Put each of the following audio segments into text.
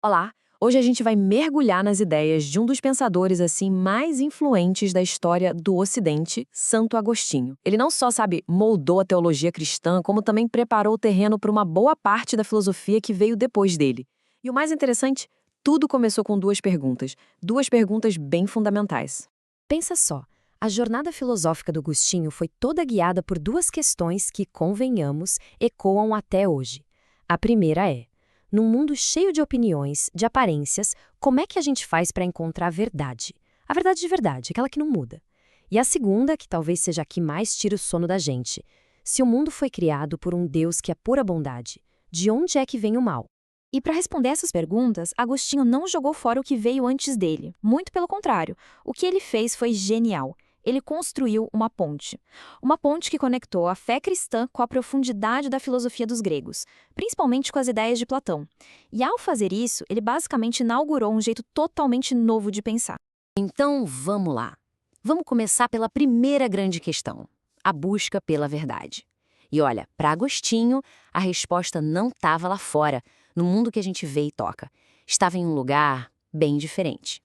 Olá! Hoje a gente vai mergulhar nas ideias de um dos pensadores assim mais influentes da história do Ocidente, Santo Agostinho. Ele não só, moldou a teologia cristã, como também preparou o terreno para uma boa parte da filosofia que veio depois dele. E o mais interessante, tudo começou com duas perguntas bem fundamentais. Pensa só, a jornada filosófica do Agostinho foi toda guiada por duas questões que, convenhamos, ecoam até hoje. A primeira é: num mundo cheio de opiniões, de aparências, como é que a gente faz para encontrar a verdade? A verdade de verdade, aquela que não muda. E a segunda, que talvez seja a que mais tira o sono da gente: se o mundo foi criado por um Deus que é pura bondade, de onde é que vem o mal? E para responder essas perguntas, Agostinho não jogou fora o que veio antes dele. Muito pelo contrário. O que ele fez foi genial. Ele construiu uma ponte. Uma ponte que conectou a fé cristã com a profundidade da filosofia dos gregos, principalmente com as ideias de Platão. E ao fazer isso, ele basicamente inaugurou um jeito totalmente novo de pensar. Então, vamos lá. Vamos começar pela primeira grande questão: a busca pela verdade. E olha, para Agostinho, a resposta não estava lá fora, no mundo que a gente vê e toca. Estava em um lugar bem diferente.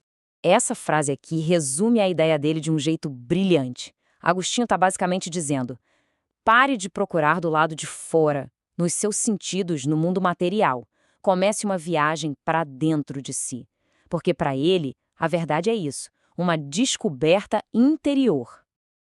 Essa frase aqui resume a ideia dele de um jeito brilhante. Agostinho está basicamente dizendo: pare de procurar do lado de fora, nos seus sentidos, no mundo material. Comece uma viagem para dentro de si. Porque para ele, a verdade é isso, uma descoberta interior.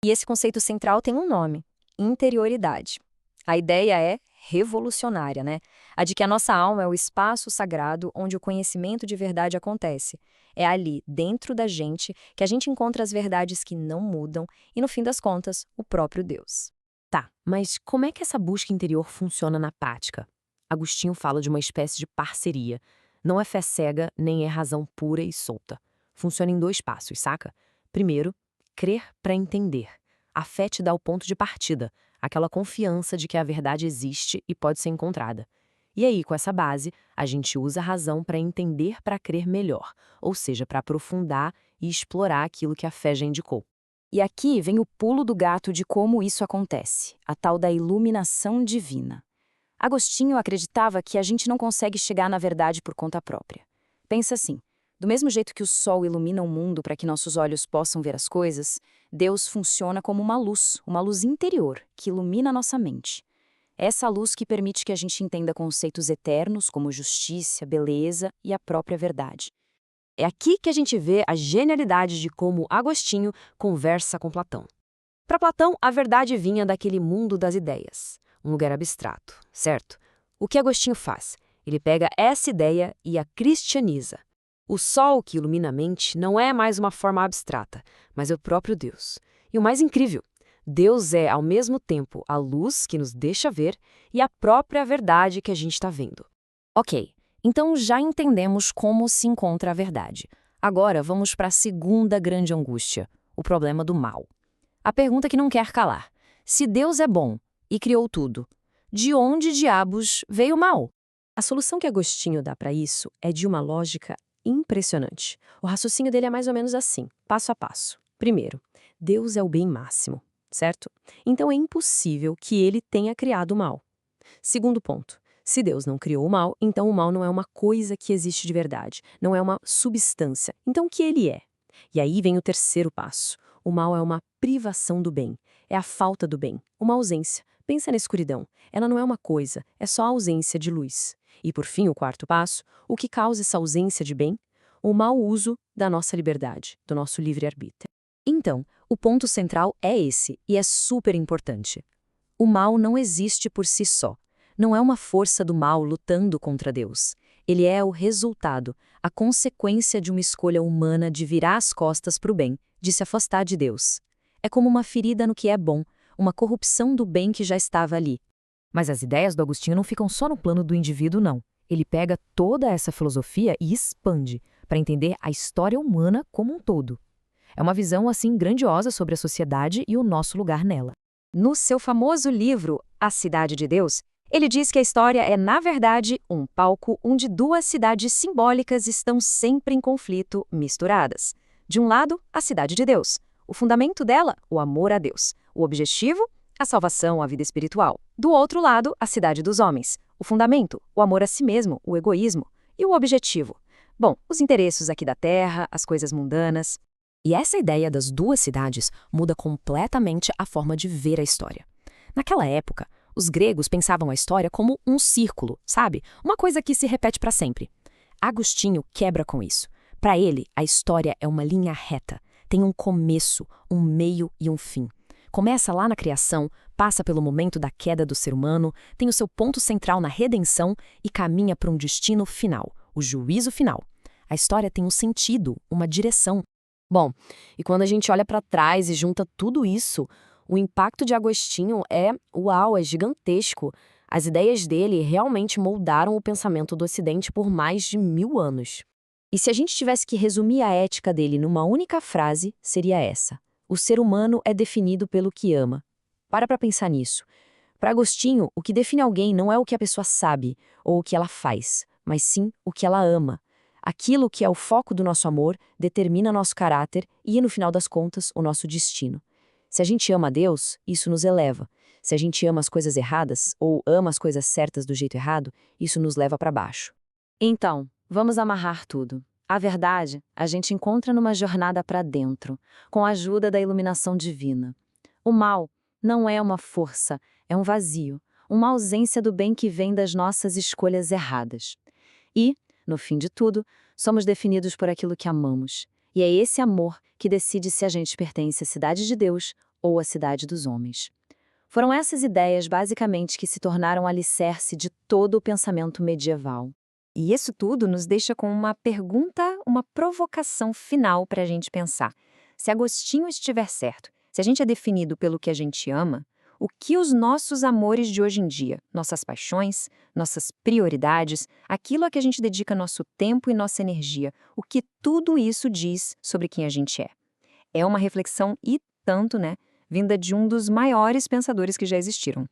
E esse conceito central tem um nome: interioridade. A ideia é revolucionária, né? A de que a nossa alma é o espaço sagrado onde o conhecimento de verdade acontece. É ali, dentro da gente, que a gente encontra as verdades que não mudam e, no fim das contas, o próprio Deus. Tá, mas como é que essa busca interior funciona na prática? Agostinho fala de uma espécie de parceria. Não é fé cega, nem é razão pura e solta. Funciona em dois passos, saca? Primeiro, crer para entender. A fé te dá o ponto de partida, aquela confiança de que a verdade existe e pode ser encontrada. E aí, com essa base, a gente usa a razão para entender, para crer melhor, ou seja, para aprofundar e explorar aquilo que a fé já indicou. E aqui vem o pulo do gato de como isso acontece, a tal da iluminação divina. Agostinho acreditava que a gente não consegue chegar na verdade por conta própria. Pensa assim: do mesmo jeito que o sol ilumina o mundo para que nossos olhos possam ver as coisas, Deus funciona como uma luz interior, que ilumina a nossa mente. Essa luz que permite que a gente entenda conceitos eternos como justiça, beleza e a própria verdade. É aqui que a gente vê a genialidade de como Agostinho conversa com Platão. Para Platão, a verdade vinha daquele mundo das ideias, um lugar abstrato, certo? O que Agostinho faz? Ele pega essa ideia e a cristianiza. O sol que ilumina a mente não é mais uma forma abstrata, mas é o próprio Deus. E o mais incrível, Deus é, ao mesmo tempo, a luz que nos deixa ver e a própria verdade que a gente está vendo. Ok, então já entendemos como se encontra a verdade. Agora vamos para a segunda grande angústia: o problema do mal. A pergunta que não quer calar: se Deus é bom e criou tudo, de onde diabos veio o mal? A solução que Agostinho dá para isso é de uma lógica impressionante. O raciocínio dele é mais ou menos assim, passo a passo. Primeiro, Deus é o bem máximo, certo? Então é impossível que ele tenha criado o mal. Segundo ponto, se Deus não criou o mal, então o mal não é uma coisa que existe de verdade, não é uma substância. Então o que ele é? E aí vem o terceiro passo. O mal é uma privação do bem, é a falta do bem, uma ausência. Pensa na escuridão, ela não é uma coisa, é só a ausência de luz. E por fim, o quarto passo, o que causa essa ausência de bem? O mau uso da nossa liberdade, do nosso livre-arbítrio. Então, o ponto central é esse, e é super importante. O mal não existe por si só. Não é uma força do mal lutando contra Deus. Ele é o resultado, a consequência de uma escolha humana de virar as costas para o bem, de se afastar de Deus. É como uma ferida no que é bom, uma corrupção do bem que já estava ali. Mas as ideias do Agostinho não ficam só no plano do indivíduo, não. Ele pega toda essa filosofia e expande para entender a história humana como um todo. É uma visão, assim, grandiosa sobre a sociedade e o nosso lugar nela. No seu famoso livro, A Cidade de Deus, ele diz que a história é, na verdade, um palco onde duas cidades simbólicas estão sempre em conflito, misturadas. De um lado, a cidade de Deus. O fundamento dela, o amor a Deus. O objetivo, a salvação, a vida espiritual. Do outro lado, a cidade dos homens. O fundamento, o amor a si mesmo, o egoísmo. E o objetivo? Bom, os interesses aqui da Terra, as coisas mundanas. E essa ideia das duas cidades muda completamente a forma de ver a história. Naquela época, os gregos pensavam a história como um círculo, sabe? Uma coisa que se repete para sempre. Agostinho quebra com isso. Para ele, a história é uma linha reta. Tem um começo, um meio e um fim. Começa lá na criação, passa pelo momento da queda do ser humano, tem o seu ponto central na redenção e caminha para um destino final, o juízo final. A história tem um sentido, uma direção. Bom, e quando a gente olha para trás e junta tudo isso, o impacto de Agostinho é gigantesco. As ideias dele realmente moldaram o pensamento do Ocidente por mais de 1000 anos. E se a gente tivesse que resumir a ética dele numa única frase, seria essa: o ser humano é definido pelo que ama. Para pensar nisso. Para Agostinho, o que define alguém não é o que a pessoa sabe ou o que ela faz, mas sim o que ela ama. Aquilo que é o foco do nosso amor determina nosso caráter e, no final das contas, o nosso destino. Se a gente ama a Deus, isso nos eleva. Se a gente ama as coisas erradas ou ama as coisas certas do jeito errado, isso nos leva para baixo. Então, vamos amarrar tudo. A verdade, a gente encontra numa jornada para dentro, com a ajuda da iluminação divina. O mal não é uma força, é um vazio, uma ausência do bem que vem das nossas escolhas erradas. E, no fim de tudo, somos definidos por aquilo que amamos. E é esse amor que decide se a gente pertence à cidade de Deus ou à cidade dos homens. Foram essas ideias, basicamente, que se tornaram alicerce de todo o pensamento medieval. E isso tudo nos deixa com uma pergunta, uma provocação final para a gente pensar. Se Agostinho estiver certo, se a gente é definido pelo que a gente ama, o que os nossos amores de hoje em dia, nossas paixões, nossas prioridades, aquilo a que a gente dedica nosso tempo e nossa energia, o que tudo isso diz sobre quem a gente é? É uma reflexão e tanto, né, vinda de um dos maiores pensadores que já existiram.